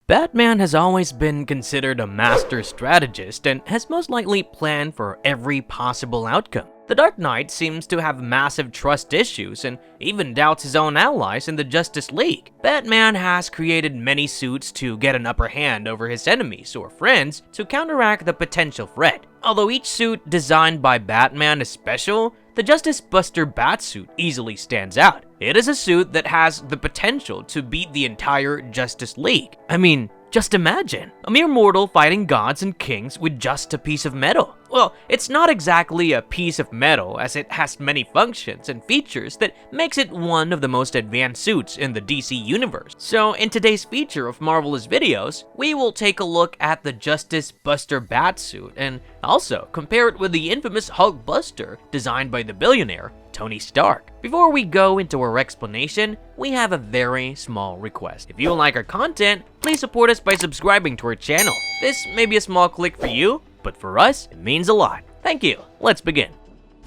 Batman has always been considered a master strategist and has most likely planned for every possible outcome. The Dark Knight seems to have massive trust issues and even doubts his own allies in the Justice League. Batman has created many suits to get an upper hand over his enemies or friends to counteract the potential threat. Although each suit designed by Batman is special, the Justice Buster Batsuit easily stands out. It is a suit that has the potential to beat the entire Justice League. I mean, just imagine, a mere mortal fighting gods and kings with just a piece of metal. Well, it's not exactly a piece of metal, as it has many functions and features that makes it one of the most advanced suits in the DC universe. So in today's feature of Marvelous Videos, we will take a look at the Justice Buster Batsuit and also compare it with the infamous Hulkbuster designed by the billionaire Tony Stark. Before we go into our explanation, we have a very small request. If you like our content, please support us by subscribing to our channel. This may be a small click for you, but for us, it means a lot. Thank you. Let's begin.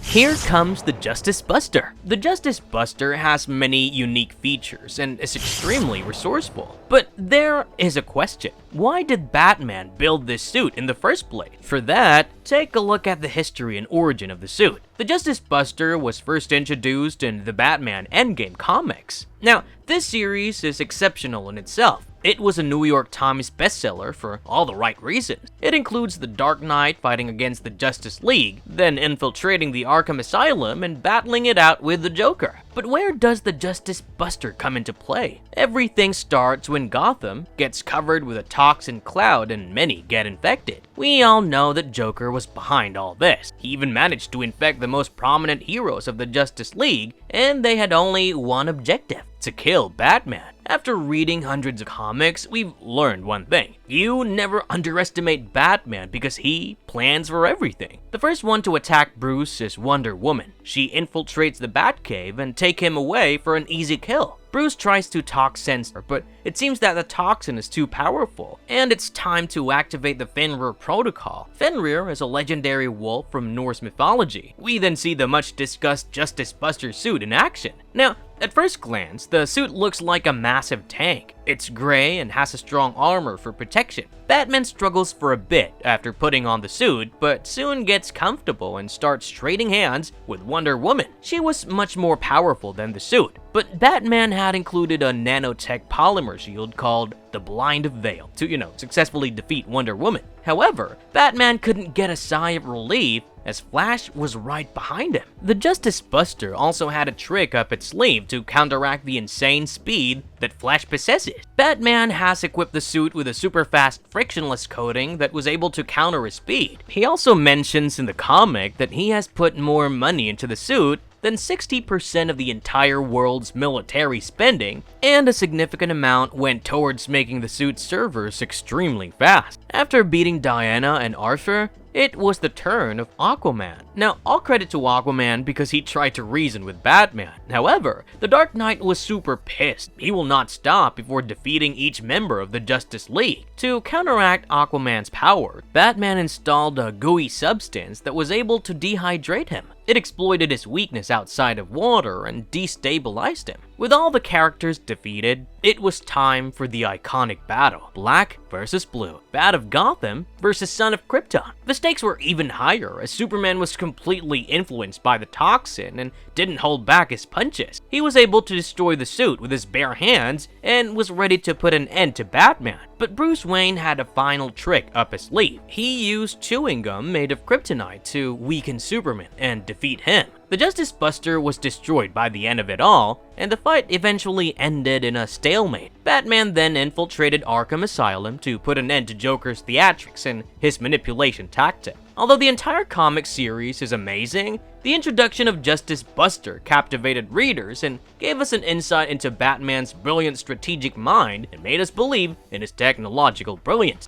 Here comes the Justice Buster. The Justice Buster has many unique features and is extremely resourceful. But there is a question. Why did Batman build this suit in the first place? For that, take a look at the history and origin of the suit. The Justice Buster was first introduced in the Batman Endgame comics. Now, this series is exceptional in itself. It was a New York Times bestseller for all the right reasons. It includes the Dark Knight fighting against the Justice League, then infiltrating the Arkham Asylum and battling it out with the Joker. But where does the Justice Buster come into play? Everything starts when Gotham gets covered with a toxin cloud and many get infected. We all know that Joker was behind all this. He even managed to infect the most prominent heroes of the Justice League, and they had only one objective: to kill Batman. After reading hundreds of comics, we've learned one thing. You never underestimate Batman because he plans for everything. The first one to attack Bruce is Wonder Woman. She infiltrates the Batcave and takes him away for an easy kill. Bruce tries to toxin her, but it seems that the toxin is too powerful, and it's time to activate the Fenrir Protocol. Fenrir is a legendary wolf from Norse mythology. We then see the much-discussed Justice Buster suit in action. Now, at first glance, the suit looks like a massive tank. It's gray and has a strong armor for protection. Batman struggles for a bit after putting on the suit, but soon gets comfortable and starts trading hands with Wonder Woman. She was much more powerful than the suit, but Batman had included a nanotech polymer shield called the Blind Veil to, successfully defeat Wonder Woman. However, Batman couldn't get a sigh of relief as Flash was right behind him. The Justice Buster also had a trick up its sleeve to counteract the insane speed that Flash possesses. Batman has equipped the suit with a super fast frictionless coating that was able to counter his speed. He also mentions in the comic that he has put more money into the suit than 60% of the entire world's military spending, and a significant amount went towards making the suit's servers extremely fast. After beating Diana and Arthur, it was the turn of Aquaman. Now, all credit to Aquaman because he tried to reason with Batman. However, the Dark Knight was super pissed. He will not stop before defeating each member of the Justice League. To counteract Aquaman's power, Batman installed a gooey substance that was able to dehydrate him. It exploited his weakness outside of water and destabilized him. With all the characters defeated, it was time for the iconic battle: Black versus Blue, Bat of Gotham versus Son of Krypton. The stakes were even higher as Superman was completely influenced by the toxin and didn't hold back his punches. He was able to destroy the suit with his bare hands and was ready to put an end to Batman. But Bruce Wayne had a final trick up his sleeve. He used chewing gum made of kryptonite to weaken Superman and defeat him. The Justice Buster was destroyed by the end of it all, and the fight eventually ended in a stalemate. Batman then infiltrated Arkham Asylum to put an end to Joker's theatrics and his manipulation tactic. Although the entire comic series is amazing, the introduction of Justice Buster captivated readers and gave us an insight into Batman's brilliant strategic mind and made us believe in his technological brilliance.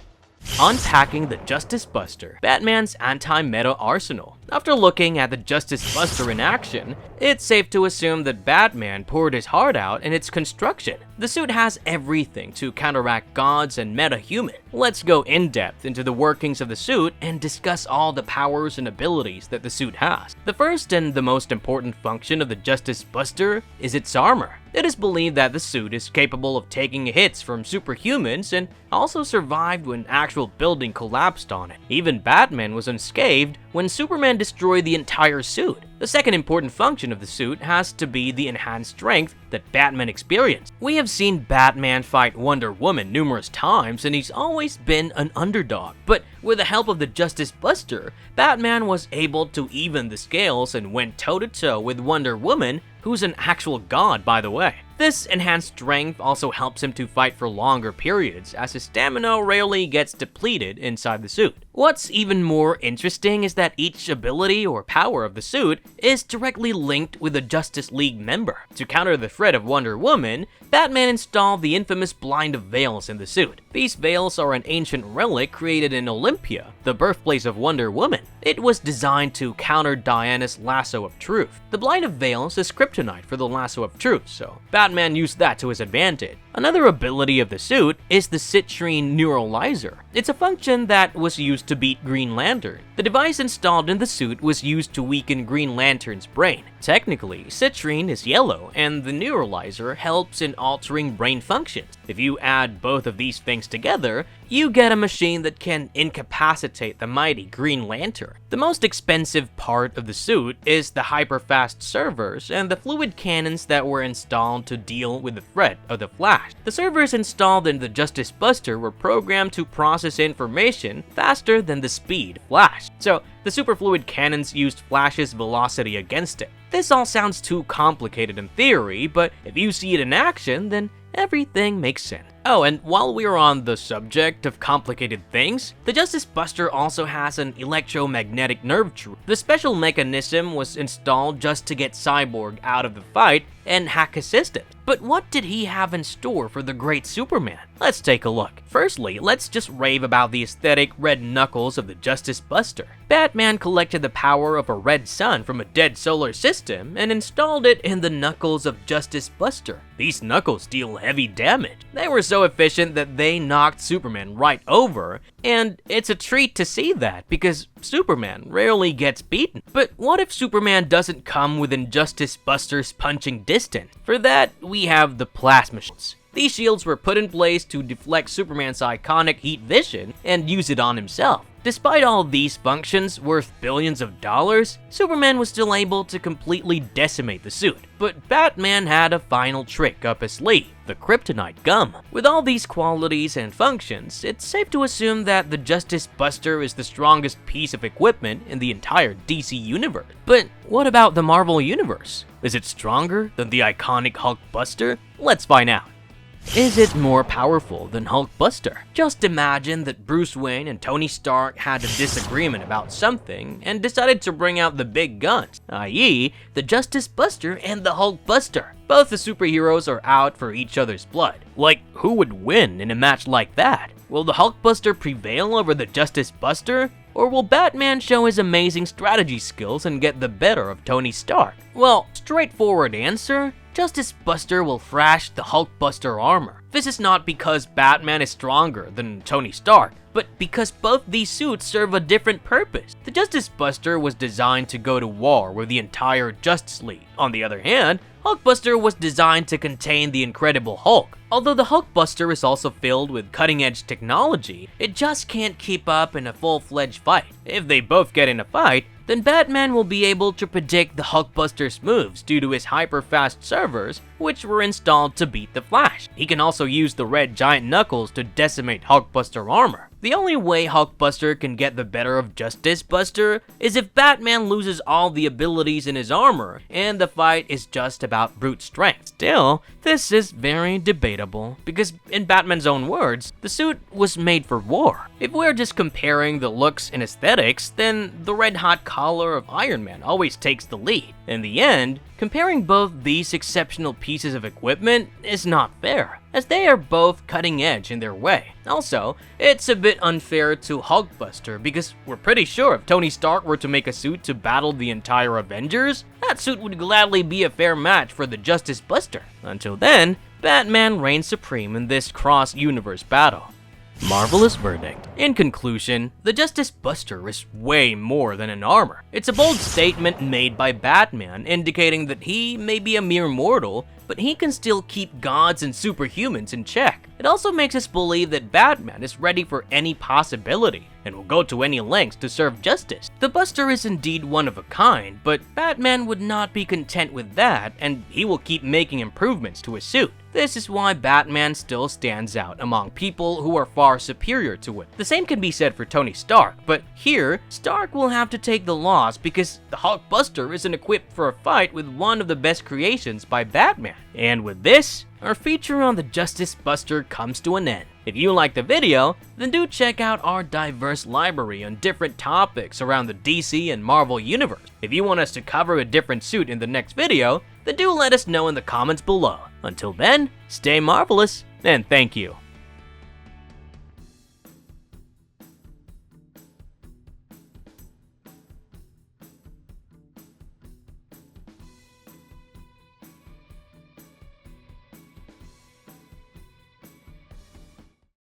Unpacking the Justice Buster, Batman's anti-meta arsenal. After looking at the Justice Buster in action, it's safe to assume that Batman poured his heart out in its construction. The suit has everything to counteract gods and meta-human. Let's go in-depth into the workings of the suit and discuss all the powers and abilities that the suit has. The first and the most important function of the Justice Buster is its armor. It is believed that the suit is capable of taking hits from superhumans and also survived when actual building collapsed on it. Even Batman was unscathed when Superman destroyed the entire suit. The second important function of the suit has to be the enhanced strength that Batman experienced. We have seen Batman fight Wonder Woman numerous times and he's always been an underdog. But with the help of the Justice Buster, Batman was able to even the scales and went toe-to-toe with Wonder Woman, who's an actual god, by the way. This enhanced strength also helps him to fight for longer periods, as his stamina rarely gets depleted inside the suit. What's even more interesting is that each ability or power of the suit is directly linked with a Justice League member. To counter the threat of Wonder Woman, Batman installed the infamous blind of veils in the suit. These veils are an ancient relic created in Olympia, the birthplace of Wonder Woman. It was designed to counter Diana's lasso of truth. The blind of veils is kryptonite for the lasso of truth, so Batman used that to his advantage. Another ability of the suit is the citrine neuralizer. It's a function that was used to beat Green Lantern. The device installed in the suit was used to weaken Green Lantern's brain. Technically, citrine is yellow, and the neuralizer helps in altering brain functions. If you add both of these things together, you get a machine that can incapacitate the mighty Green Lantern. The most expensive part of the suit is the hyper-fast servers and the fluid cannons that were installed to deal with the threat of the Flash. The servers installed in the Justice Buster were programmed to process information faster than the speed of Flash, so the superfluid cannons used Flash's velocity against it. This all sounds too complicated in theory, but if you see it in action, then everything makes sense. Oh, and while we're on the subject of complicated things, the Justice Buster also has an electromagnetic nerve trap. The special mechanism was installed just to get Cyborg out of the fight and hack his systems. But what did he have in store for the great Superman? Let's take a look. Firstly, let's just rave about the aesthetic red knuckles of the Justice Buster. Batman collected the power of a red sun from a dead solar system and installed it in the knuckles of Justice Buster. These knuckles deal heavy damage. They were so efficient that they knocked Superman right over, and it's a treat to see that because Superman rarely gets beaten. But what if Superman doesn't come within Justice Buster's punching distance? For that, we have the plasma shields. These shields were put in place to deflect Superman's iconic heat vision and use it on himself. Despite all these functions worth billions of dollars, Superman was still able to completely decimate the suit. But Batman had a final trick up his sleeve, the kryptonite gum. With all these qualities and functions, it's safe to assume that the Justice Buster is the strongest piece of equipment in the entire DC universe. But what about the Marvel universe? Is it stronger than the iconic Hulkbuster? Let's find out. Is it more powerful than Hulkbuster? Just imagine that Bruce Wayne and Tony Stark had a disagreement about something and decided to bring out the big guns, i.e. the Justice Buster and the Hulkbuster. Both the superheroes are out for each other's blood. Like, who would win in a match like that? Will the Hulkbuster prevail over the Justice Buster? Or will Batman show his amazing strategy skills and get the better of Tony Stark? Well, straightforward answer, Justice Buster will thrash the Hulkbuster armor. This is not because Batman is stronger than Tony Stark, but because both these suits serve a different purpose. The Justice Buster was designed to go to war with the entire Justice League. On the other hand, Hulkbuster was designed to contain the Incredible Hulk. Although the Hulkbuster is also filled with cutting-edge technology, it just can't keep up in a full-fledged fight. If they both get in a fight, then Batman will be able to predict the Hulkbuster's moves due to his hyper-fast servers, which were installed to beat the Flash. He can also use the red giant knuckles to decimate Hulkbuster armor. The only way Hulkbuster can get the better of Justice Buster is if Batman loses all the abilities in his armor, and the fight is just about brute strength. Still, this is very debatable, because in Batman's own words, the suit was made for war. If we're just comparing the looks and aesthetics, then the red-hot collar of Iron Man always takes the lead. In the end, comparing both these exceptional pieces of equipment is not fair. as they are both cutting edge in their way. Also, it's a bit unfair to Hulkbuster because we're pretty sure if Tony Stark were to make a suit to battle the entire Avengers, that suit would gladly be a fair match for the Justice Buster. Until then, Batman reigns supreme in this cross-universe battle. Marvelous verdict. In conclusion, the Justice Buster is way more than an armor. It's a bold statement made by Batman indicating that he may be a mere mortal, but he can still keep gods and superhumans in check. It also makes us believe that Batman is ready for any possibility and will go to any lengths to serve justice. The Buster is indeed one of a kind, but Batman would not be content with that, and he will keep making improvements to his suit. This is why Batman still stands out among people who are far superior to it. The same can be said for Tony Stark, but here, Stark will have to take the loss because the Hulkbuster isn't equipped for a fight with one of the best creations by Batman. And with this, our feature on the Justice Buster comes to an end. If you liked the video, then do check out our diverse library on different topics around the DC and Marvel universe. If you want us to cover a different suit in the next video, then do let us know in the comments below. Until then, stay marvelous, and thank you.